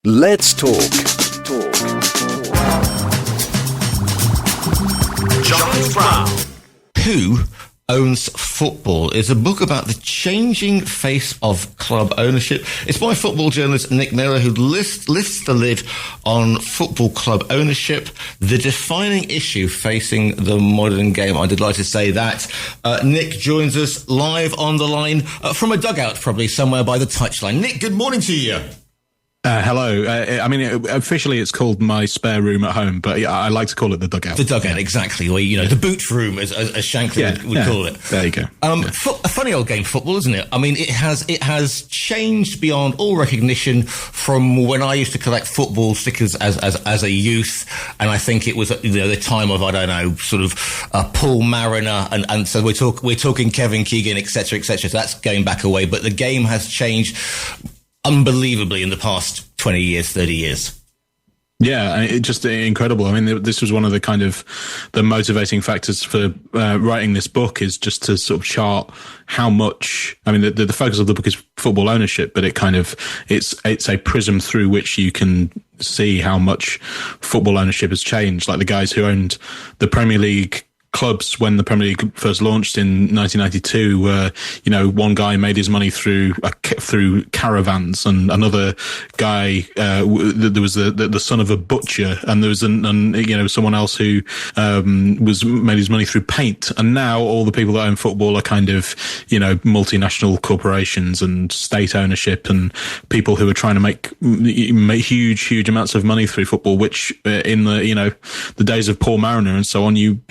Let's talk. Giles Brown. Who Owns Football is a book about the changing face of club ownership. It's by football journalist Nick Miller, who lifts the lid on football club ownership, the defining issue facing the modern game. I'm delighted to say that. Nick joins us live on the line from a dugout, probably somewhere by the touchline. Nick, good morning to you. Hello. Officially it's called my spare room at home, but I like to call it the dugout. The dugout, exactly. Or, the boot room, as Shankly would call it. There you go. A funny old game, football, isn't it? I mean, it has changed beyond all recognition from when I used to collect football stickers as a youth, and I think it was the time of, I don't know, sort of Paul Mariner, and so we're talking Kevin Keegan, etc., etc. So that's going back away, but the game has changed unbelievably in the past 20 years, 30 years. Yeah, it's just incredible. I mean, this was one of the kind of the motivating factors for writing this book, is just to sort of chart how much. I mean, the focus of the book is football ownership, but it's a prism through which you can see how much football ownership has changed. Like the guys who owned the Premier League clubs when the Premier League first launched in 1992, where one guy made his money through caravans, and another guy there was the son of a butcher, and there was someone else who made his money through paint. And now all the people that own football are kind of multinational corporations and state ownership, and people who are trying to make huge amounts of money through football, which in the days of Paul Mariner and so on, you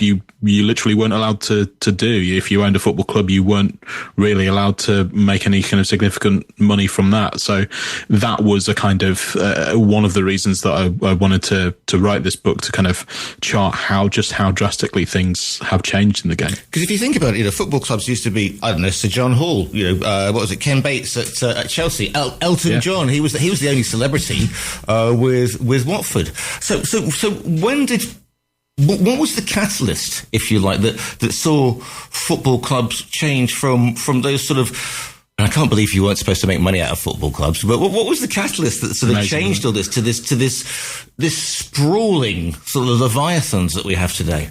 literally weren't allowed to do. If you owned a football club, you weren't really allowed to make any kind of significant money from that. So that was a kind of one of the reasons that I wanted to write this book, to kind of chart how drastically things have changed in the game. Because if you think about it, football clubs used to be, I don't know, Sir John Hall, what was it, Ken Bates at Chelsea, Elton John. He was the only celebrity with Watford. So what was the catalyst, if you like, that saw football clubs change from those sort of, and I can't believe you weren't supposed to make money out of football clubs, but what was the catalyst that sort of changed all this to this sprawling sort of leviathans that we have today?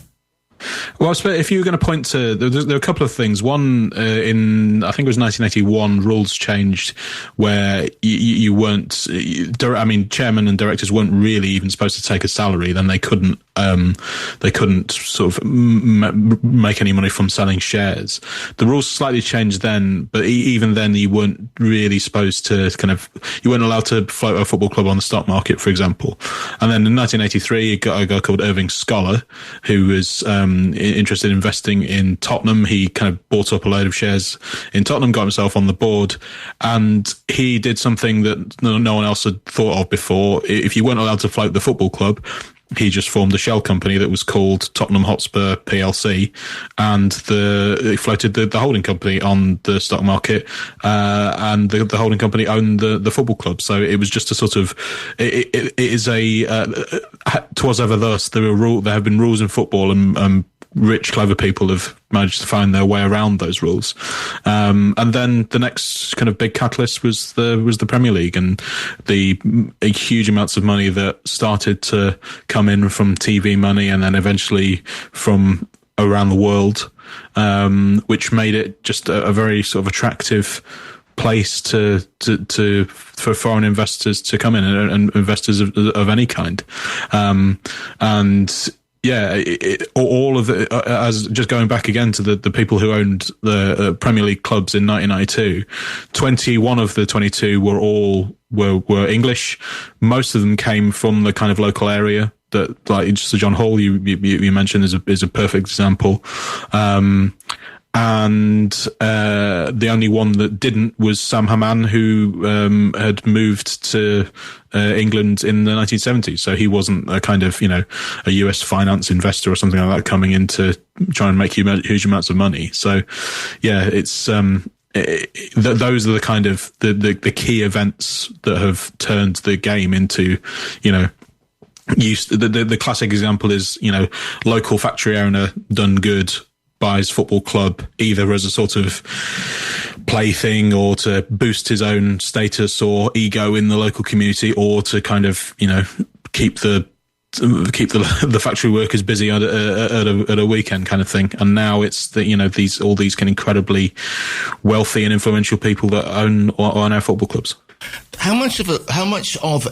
Well, if you were going to point to, there are a couple of things. One, in, I think it was 1981, rules changed where you weren't, chairman and directors weren't really even supposed to take a salary. Then they couldn't sort of make any money from selling shares. The rules slightly changed then, but even then you weren't really supposed to you weren't allowed to float a football club on the stock market, for example. And then in 1983, you got a guy called Irving Scholar, who was interested in investing in Tottenham. He kind of bought up a load of shares in Tottenham, got himself on the board, and he did something that no one else had thought of before. If you weren't allowed to float the football club, he just formed a shell company that was called Tottenham Hotspur PLC, and it floated the holding company on the stock market, and the holding company owned the football club. So it was just a sort of, it is a, 'twas ever thus. There have been rules in football, and rich, clever people have managed to find their way around those rules. And then the next kind of big catalyst was the Premier League, and the huge amounts of money that started to come in from TV money, and then eventually from around the world, which made it just a very sort of attractive place for foreign investors to come in, and investors of any kind. Yeah, all of it, as just going back again to the people who owned the Premier League clubs in 1992, 21 of the 22 were English. Most of them came from the kind of local area that, like Sir John Hall, you mentioned, is a perfect example. And the only one that didn't was Sam Haman, who had moved to England in the 1970s. So he wasn't a kind of, a US finance investor or something like that coming in to try and make huge amounts of money. So, yeah, it's those are the kind of the key events that have turned the game into, the classic example is, local factory owner done good buys football club, either as a sort of plaything, or to boost his own status or ego in the local community, or to kind of, keep the factory workers busy at a weekend kind of thing. And now it's all these kind of incredibly wealthy and influential people that own our football clubs. How much of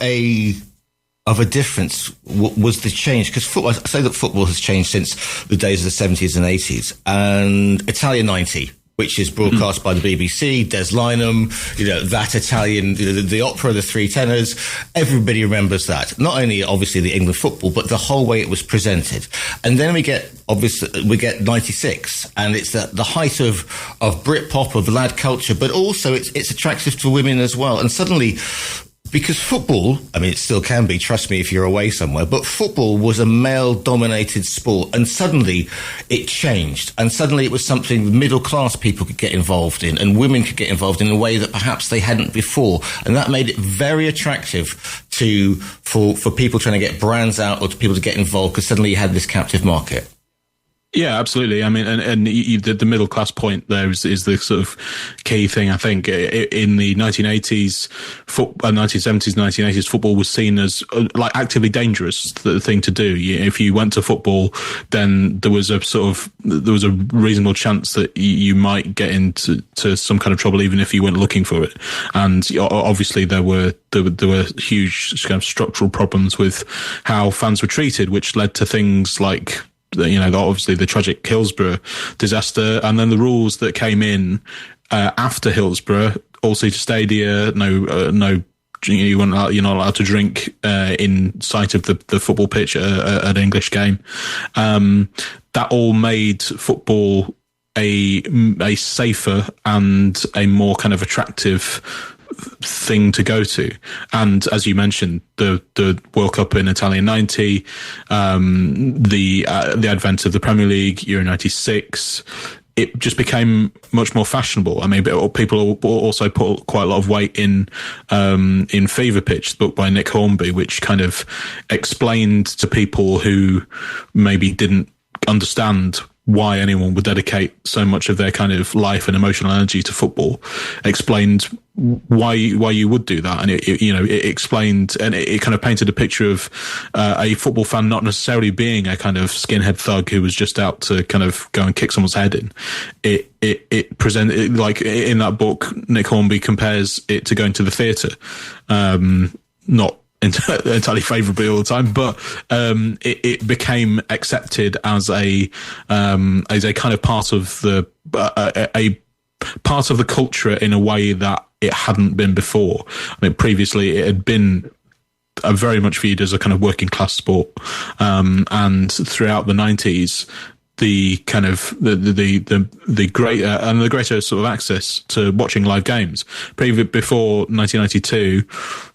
a difference was the change? Because I say that football has changed since the days of the 70s and 80s, and Italia 90, which is broadcast by the BBC, Des Lynam, that Italian, the opera, the three tenors, everybody remembers that. Not only, obviously, the England football, but the whole way it was presented. And then we get 96, and it's the height of Britpop, of lad culture, but also it's attractive to women as well. And suddenly, because football, it still can be, trust me if you're away somewhere, but football was a male-dominated sport, and suddenly it changed. And suddenly it was something middle-class people could get involved in, and women could get involved in a way that perhaps they hadn't before. And that made it very attractive for people trying to get brands out, or to people to get involved, because suddenly you had this captive market. Yeah, absolutely. The middle class point there is the sort of key thing. I think in the 1980s, 1970s, 1980s, football was seen as actively dangerous thing to do. If you went to football, then there was a reasonable chance that you might get into some kind of trouble, even if you weren't looking for it. And obviously there were huge kind of structural problems with how fans were treated, which led to things like, obviously the tragic Hillsborough disaster, and then the rules that came in after Hillsborough, all-seater stadia, you're not allowed to drink in sight of the football pitch at an English game. That all made football a safer and a more kind of attractive thing to go to. And as you mentioned, the World Cup in Italia 90, the advent of the Premier League, Euro 96, it just became much more fashionable. People also put quite a lot of weight in Fever Pitch, the book by Nick Hornby, which kind of explained to people who maybe didn't understand why anyone would dedicate so much of their kind of life and emotional energy to football, explained why you would do that. And it explained, and it kind of painted a picture of a football fan not necessarily being a kind of skinhead thug who was just out to kind of go and kick someone's head in. It presented, like in that book, Nick Hornby compares it to going to the theatre. Not entirely favourably all the time, but it became accepted as a kind of part of the a part of the culture in a way that it hadn't been before. Previously it had been very much viewed as a kind of working class sport, and throughout the 90s, the kind of the greater sort of access to watching live games. Before 1992,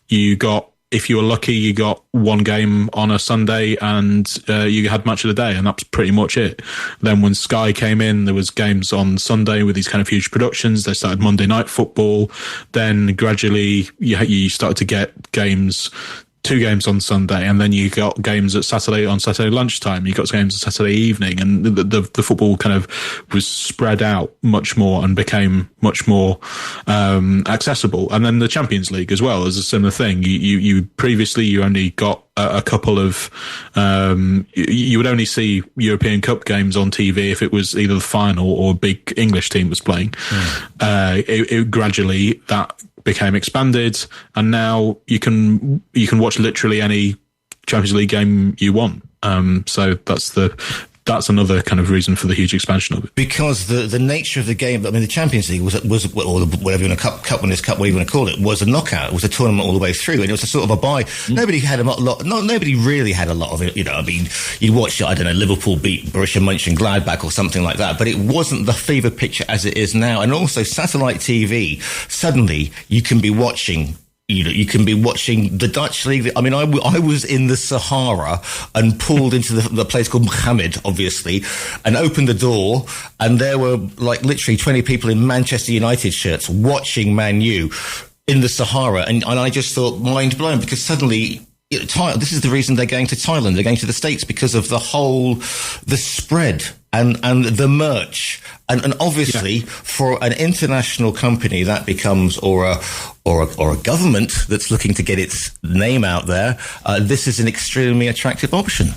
you got, if you were lucky, you got one game on a Sunday, and you had match of the day, and that's pretty much it. Then when Sky came in, there was games on Sunday with these kind of huge productions. They started Monday Night Football. Then gradually you started to get two games on Sunday, and then you got games on Saturday lunchtime. You got games on Saturday evening, and the football kind of was spread out much more and became much more accessible. And then the Champions League as well is a similar thing. You previously only got a couple of you would only see European Cup games on TV if it was either the final or a big English team was playing. It gradually that became expanded, and now you can watch literally any Champions League game you want. So that's another kind of reason for the huge expansion of it. Because the nature of the game, the Champions League was or whatever you want to cup winners' cup, whatever you want to call it, was a knockout. It was a tournament all the way through, and it was a sort of a bye. Nobody had nobody really had a lot of it. You'd watch, I don't know, Liverpool beat Borussia Mönchengladbach or something like that, but it wasn't the fever picture as it is now. And also satellite TV, suddenly you can be watching. You can be watching the Dutch league. I was in the Sahara and pulled into the place called Mohammed, obviously, and opened the door, and there were literally 20 people in Manchester United shirts watching Man U in the Sahara. And I just thought, mind blown, because suddenly, this is the reason they're going to Thailand. They're going to the States because of the spread and the merch. And obviously, for an international company, that becomes, or a government that's looking to get its name out there, this is an extremely attractive option.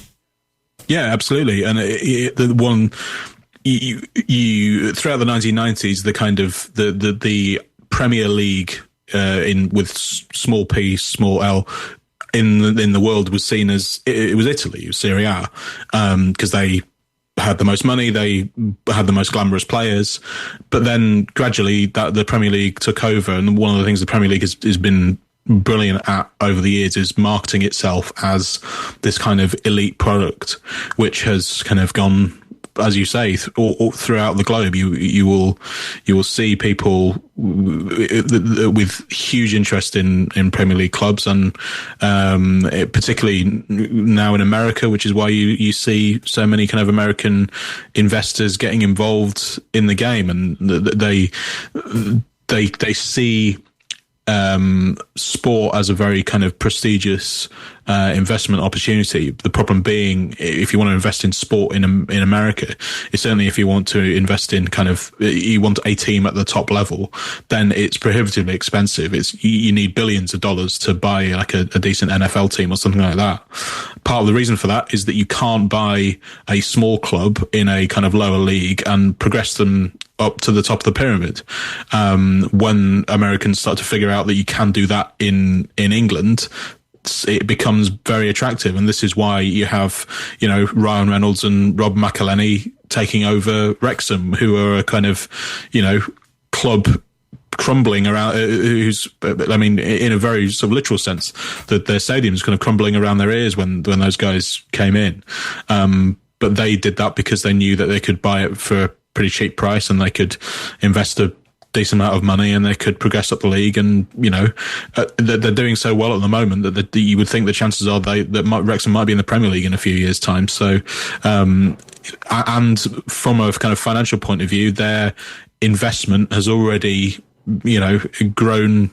Yeah, absolutely. And the one you throughout the 1990s, the kind of the Premier League with small p, small l in the world was seen as it was Italy, it was Serie A, because they had the most money, they had the most glamorous players, but then gradually the Premier League took over, and one of the things the Premier League has been brilliant at over the years is marketing itself as this kind of elite product, which has kind of gone, as you say, all throughout the globe. You will see people with huge interest in Premier League clubs, and particularly now in America, which is why you see so many kind of American investors getting involved in the game, and they see sport as a very kind of prestigious investment opportunity. The problem being, if you want to invest in sport in America, it's certainly if you want to invest in kind of, you want a team at the top level, then it's prohibitively expensive. You need billions of dollars to buy like a decent NFL team or something like that. Part of the reason for that is that you can't buy a small club in a kind of lower league and progress them up to the top of the pyramid. When Americans start to figure out that you can do that in England, it becomes very attractive. And this is why you have, Ryan Reynolds and Rob McElhenney taking over Wrexham, who are a kind of, club crumbling around, in a very sort of literal sense, that their stadium's kind of crumbling around their ears when those guys came in. But they did that because they knew that they could buy it for a pretty cheap price, and they could invest a decent amount of money, and they could progress up the league. And they're doing so well at the moment that you would think the chances are that Wrexham might be in the Premier League in a few years' time. So, and from a kind of financial point of view, their investment has already grown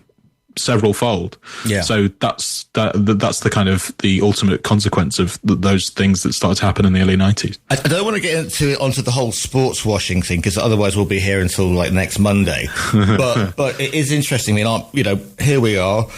several fold. Yeah. So that's the kind of the ultimate consequence of those things that started to happen in the early 90s. I don't want to get onto the whole sports washing thing, because otherwise we'll be here until like next Monday. but it is interesting. Here we are.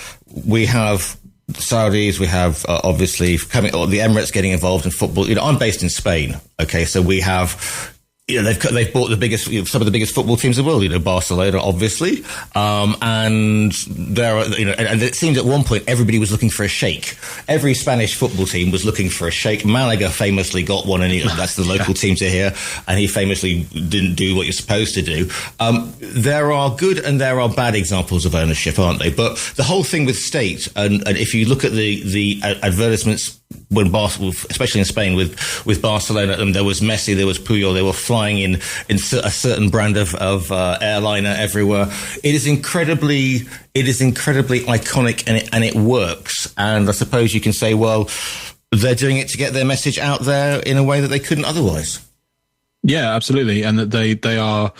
We have the Saudis. We have obviously the Emirates getting involved in football. I'm based in Spain. Okay, so we have. They've bought some of the biggest football teams in the world. Barcelona, obviously, and there are, and it seems at one point everybody was looking for a sheikh. Every Spanish football team was looking for a sheikh. Malaga famously got one, and that's the local team to here, and he famously didn't do what you're supposed to do. There are good and there are bad examples of ownership, aren't they? But the whole thing with state, and if you look at the advertisements. When especially in Spain with Barcelona, there was Messi, there was Puyol, they were flying in a certain brand of airliner everywhere. It is incredibly iconic, and it works. And I suppose you can say, well, they're doing it to get their message out there in a way that they couldn't otherwise. Yeah, absolutely, and that they are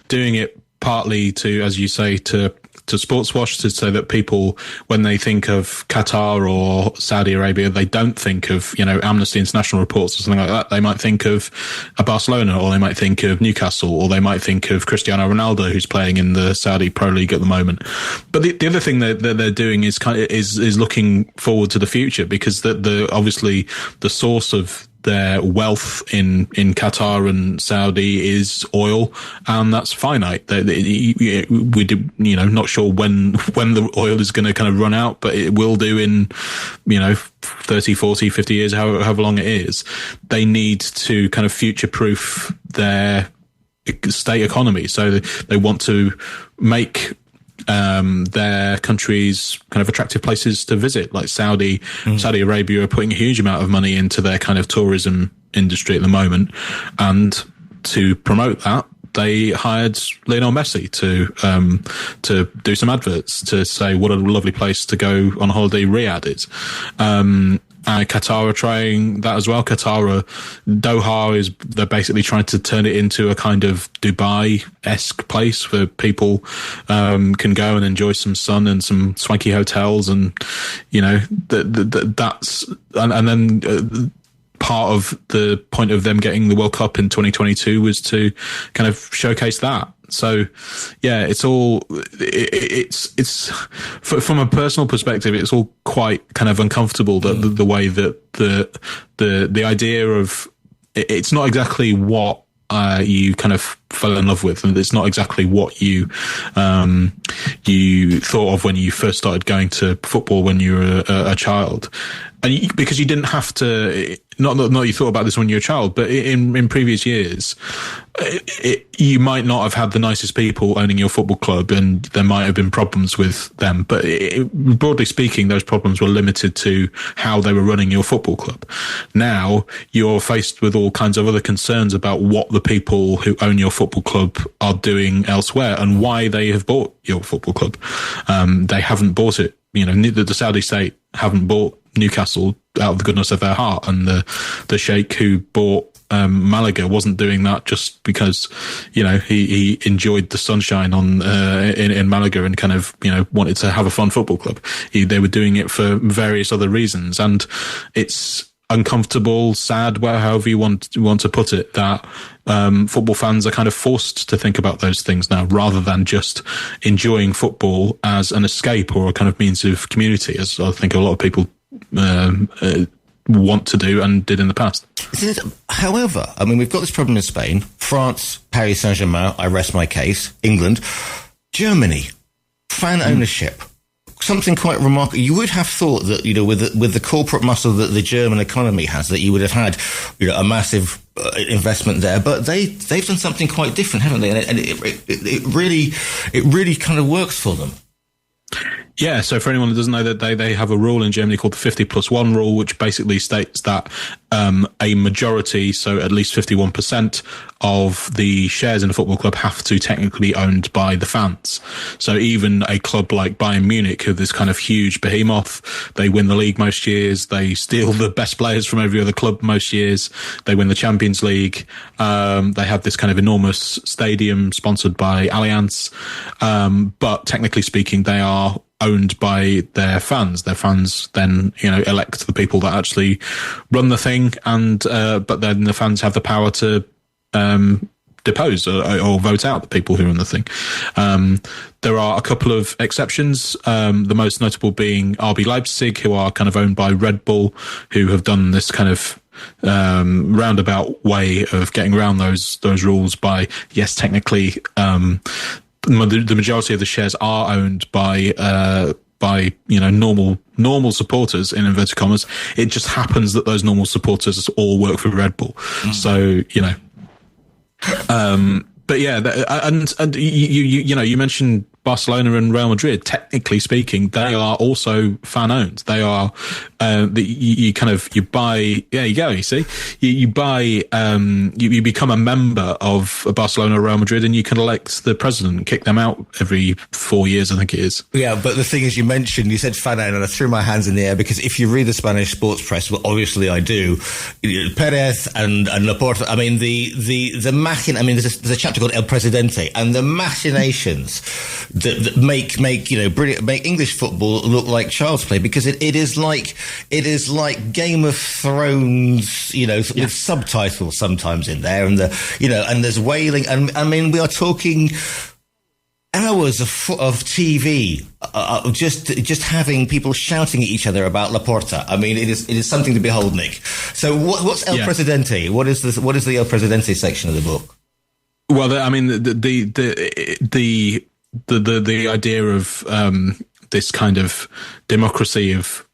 doing it partly to, as you say, to sports wash, to say that people, when they think of Qatar or Saudi Arabia, they don't think of, Amnesty International reports or something like that. They might think of a Barcelona, or they might think of Newcastle, or they might think of Cristiano Ronaldo, who's playing in the Saudi Pro League at the moment. But the other thing that they're doing is is looking forward to the future, because obviously the source of their wealth in Qatar and Saudi is oil, and that's finite. We're not sure when the oil is going to kind of run out, but it will do in 30, 40, 50 years, however long it is. They need to kind of future-proof their state economy, so they want to make their countries kind of attractive places to visit, like Saudi Arabia are putting a huge amount of money into their kind of tourism industry at the moment, and to promote that, they hired Lionel Messi to do some adverts to say what a lovely place to go on holiday Riyadh is. Qatar are trying that as well. Doha they're basically trying to turn it into a kind of Dubai-esque place where people can go and enjoy some sun and some swanky hotels, and that's and then part of the point of them getting the World Cup in 2022 was to kind of showcase that. So, yeah, it's all, it's from a personal perspective, it's all quite kind of uncomfortable, the way that the idea of, it's not exactly what you kind of fell in love with, and it's not exactly what you thought of when you first started going to football when you were a child. And because you didn't have to, not you thought about this when you were a child, but in previous years, you might not have had the nicest people owning your football club, and there might have been problems with them. But broadly speaking, those problems were limited to how they were running your football club. Now you're faced with all kinds of other concerns about what the people who own your football club are doing elsewhere and why they have bought your football club. They haven't bought it. You know, the Saudi state haven't bought Newcastle out of the goodness of their heart, and the sheikh who bought Malaga wasn't doing that just because, you know, he enjoyed the sunshine on in Malaga and kind of, you know, wanted to have a fun football club. They were doing it for various other reasons, and it's uncomfortable, sad, however you want to put it, that football fans are kind of forced to think about those things now, rather than just enjoying football as an escape or a kind of means of community, as I think a lot of people want to do and did in the past. However, I mean, we've got this problem in Spain, France, Paris Saint-Germain, I rest my case, England, Germany, fan ownership. Something quite remarkable. You would have thought that, you know, with the corporate muscle that the German economy has, that you would have had, you know, a massive investment there. But they've done something quite different, haven't they? And it really kind of works for them. Yeah, so for anyone who doesn't know, that they have a rule in Germany called the 50+1 rule, which basically states that a majority, so at least 51% of the shares in a football club have to technically be owned by the fans. So even a club like Bayern Munich, who are this kind of huge behemoth, they win the league most years, they steal the best players from every other club most years, they win the Champions League, they have this kind of enormous stadium sponsored by Allianz, but technically speaking, they are owned by their fans. Their fans then, you know, elect the people that actually run the thing, and but then the fans have the power to depose or vote out the people who run the thing. There are a couple of exceptions, the most notable being RB Leipzig, who are kind of owned by Red Bull, who have done this kind of roundabout way of getting around those rules by, yes, technically, the majority of the shares are owned by you know, normal supporters in inverted commas. It just happens that those normal supporters all work for Red Bull. So, you know, but yeah, and you know, you mentioned Barcelona and Real Madrid. Technically speaking, they are also fan owned. They are, you buy, there you go. You see, you buy, you become a member of Barcelona or Real Madrid, and you can elect the president and kick them out every 4 years, I think it is. Yeah, but the thing is, you said fan owned, and I threw my hands in the air because if you read the Spanish sports press, well, obviously I do, Perez and Laporta, I mean, the machin, I mean, there's a chapter called El Presidente, and the machinations that make you know, brilliant, make English football look like child's play, because it is like Game of Thrones, you know, with subtitles sometimes in there, and and there's wailing, and I mean, we are talking hours of TV, just having people shouting at each other about Laporta. I mean, it is something to behold, Nick. So what's El Presidente? What is the El Presidente section of the book? Well, I mean, the idea of this kind of democracy of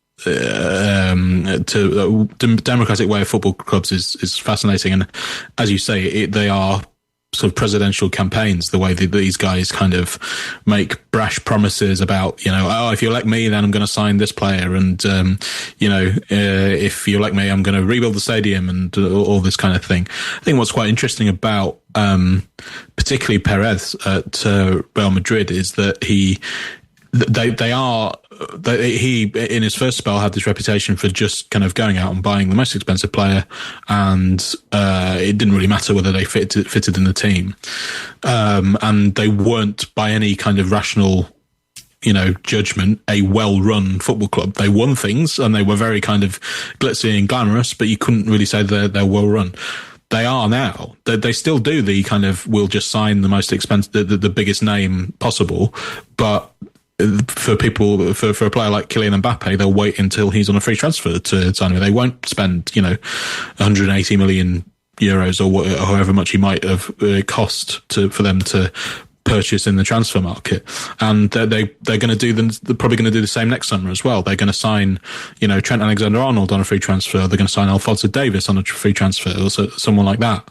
democratic way of football clubs is fascinating, and as you say, they are sort of presidential campaigns, the way that these guys kind of make brash promises about, you know, oh, if you elect me, then I'm going to sign this player, and if you elect me, I'm going to rebuild the stadium, and all this kind of thing. I think what's quite interesting about particularly Perez at Real Madrid is that he in his first spell had this reputation for just kind of going out and buying the most expensive player, and it didn't really matter whether they fitted in the team, and they weren't by any kind of rational judgment, a well-run football club. They won things and they were very kind of glitzy and glamorous, but you couldn't really say they're well-run. They are now. They still do the kind of, we'll just sign the most expensive, the biggest name possible, but for a player like Kylian Mbappe, they'll wait until he's on a free transfer to sign him. They won't spend 180 million euros or however much he might have cost for them to purchase in the transfer market, and they're going to do they're probably going to do the same next summer as well. They're going to sign Trent Alexander-Arnold on a free transfer. They're going to sign Alphonso Davies on a free transfer, or someone like that.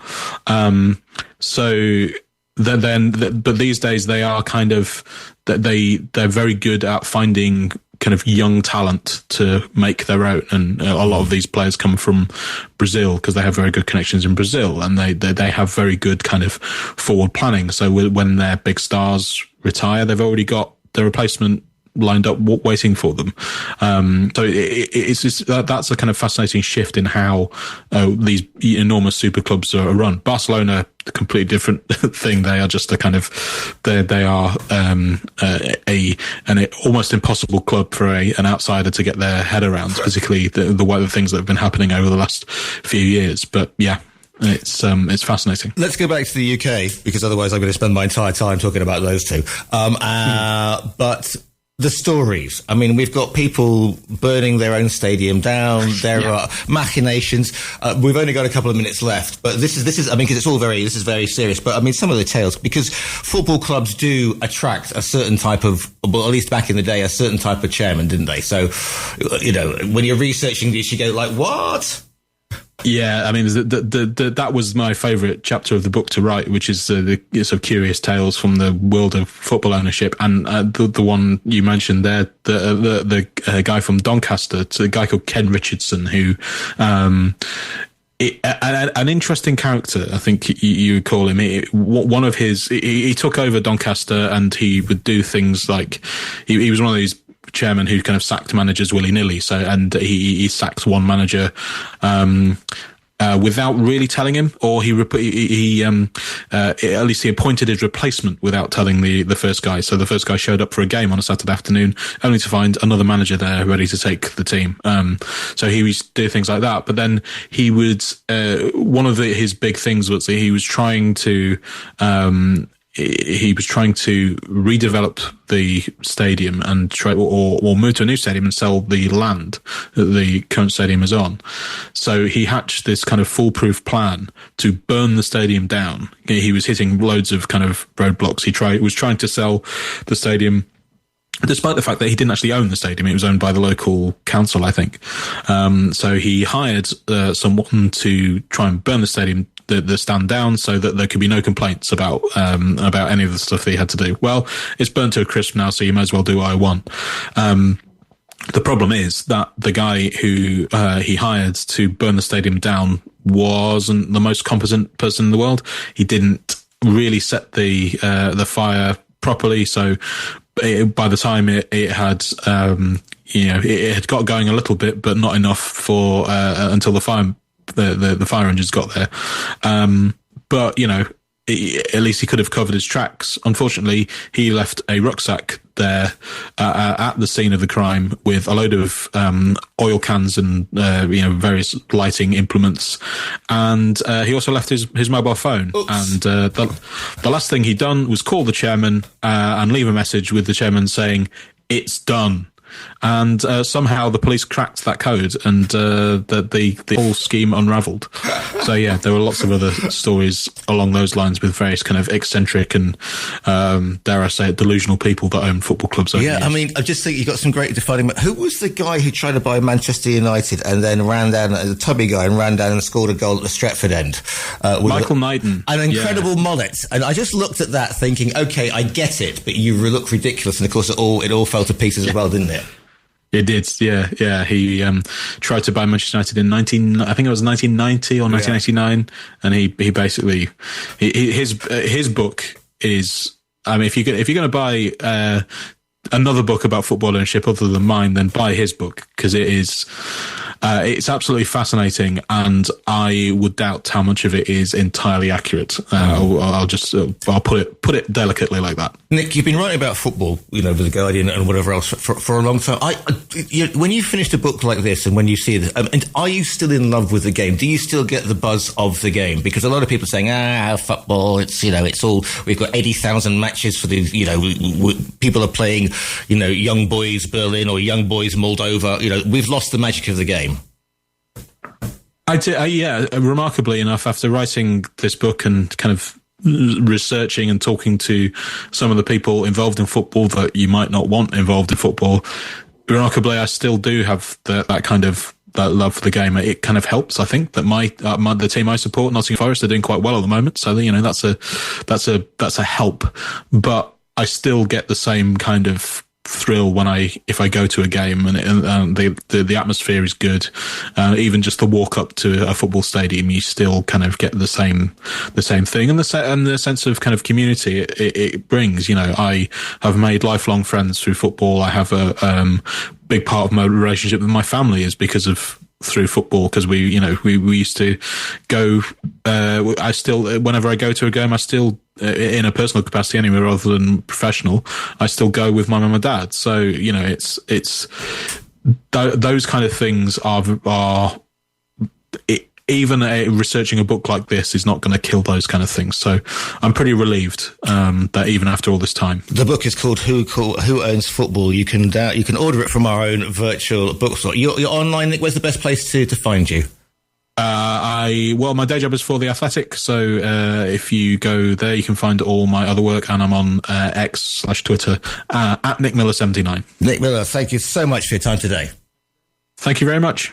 But these days they are kind of they're very good at finding kind of young talent to make their own, and a lot of these players come from Brazil because they have very good connections in Brazil, and they have very good kind of forward planning. So when their big stars retire, they've already got their replacement lined up waiting for them. So it's just, that's a kind of fascinating shift in how these enormous super clubs are run. Barcelona, a completely different thing. They are just a kind of they are an almost impossible club for an outsider to get their head around, particularly the things that have been happening over the last few years. But yeah, it's fascinating. Let's go back to the UK, because otherwise I'm going to spend my entire time talking about those two. But the stories. I mean, we've got people burning their own stadium down. There are machinations. We've only got a couple of minutes left, but this is. I mean, because this is very serious. But I mean, some of the tales, because football clubs do attract a certain type of, well, at least back in the day, a certain type of chairman, didn't they? So, when you're researching this, you go like, what? Yeah, I mean, that was my favourite chapter of the book to write, which is the sort of curious tales from the world of football ownership. And the one you mentioned there, the guy from Doncaster, it's a guy called Ken Richardson, who an interesting character, I think you would call him. One of his, he took over Doncaster, and he would do things like he was one of these chairman who kind of sacked managers willy-nilly. So, and he sacked one manager without really telling him, or at least he appointed his replacement without telling the first guy. So the first guy showed up for a game on a Saturday afternoon, only to find another manager there ready to take the team. So he would do things like that. But then he would one of his big things was he was trying to redevelop the stadium and try or move to a new stadium and sell the land that the current stadium is on. So he hatched this kind of foolproof plan to burn the stadium down. He was hitting loads of kind of roadblocks. He was trying to sell the stadium, despite the fact that he didn't actually own the stadium. It was owned by the local council, I think. So he hired someone to try and burn the stadium, the stand down, so that there could be no complaints about any of the stuff that he had to do. Well, it's burnt to a crisp now, so you might as well do what I want. The problem is that the guy who he hired to burn the stadium down wasn't the most competent person in the world. He didn't really set the fire properly, so by the time it had it had got going a little bit, but not enough for until the fire engines got there. But at least he could have covered his tracks. Unfortunately, he left a rucksack there at the scene of the crime with a load of oil cans and various lighting implements, and he also left his mobile phone. Oops. And the last thing he'd done was call the chairman and leave a message with the chairman saying, "It's done." And somehow the police cracked that code, and the whole scheme unravelled. So yeah, there were lots of other stories along those lines with various kind of eccentric and dare I say it, delusional people that own football clubs. Yeah, I mean, I just think you got some great defining. Who was the guy who tried to buy Manchester United and then ran down, the tubby guy, and ran down and scored a goal at the Stretford end? Michael Knighton, an incredible mullet. And I just looked at that thinking, okay, I get it, but you look ridiculous. And of course, it all fell to pieces as well, didn't it? It did, yeah. He tried to buy Manchester United in 1990 or 1989, and he basically his book is. I mean, if you're going to buy another book about football ownership other than mine, then buy his book, because it is It's absolutely fascinating, and I would doubt how much of it is entirely accurate. I'll put it delicately like that. Nick, you've been writing about football, with The Guardian and whatever else for a long time. When you finished a book like this, and when you see it, and are you still in love with the game? Do you still get the buzz of the game? Because a lot of people are saying, football, it's all, we've got 80,000 matches for the, people are playing, young boys Berlin or young boys Moldova. We've lost the magic of the game. Remarkably enough, after writing this book and kind of researching and talking to some of the people involved in football that you might not want involved in football, remarkably, I still do have that kind of that love for the game. It kind of helps. I think that the team I support, Nottingham Forest, are doing quite well at the moment. So that's a help. But I still get the same kind of thrill if I go to a game and the atmosphere is good. Even just the walk up to a football stadium, you still kind of get the same thing, and the sense of kind of community it brings. I have made lifelong friends through football. I have a big part of my relationship with my family is because of through football, because we used to go. I still, whenever I go to a game, I still, in a personal capacity anyway, rather than professional, I still go with my mum and dad. So it's those kind of things are even researching a book like this is not going to kill those kind of things. So I'm pretty relieved that even after all this time. The book is called Who Owns Football. You can order it from our own virtual bookstore. You're online, Nick. Where's the best place to find you? My day job is for The Athletic, so if you go there, you can find all my other work, and I'm on X/Twitter at Nick Miller 79. Nick Miller, thank you so much for your time today. Thank you very much.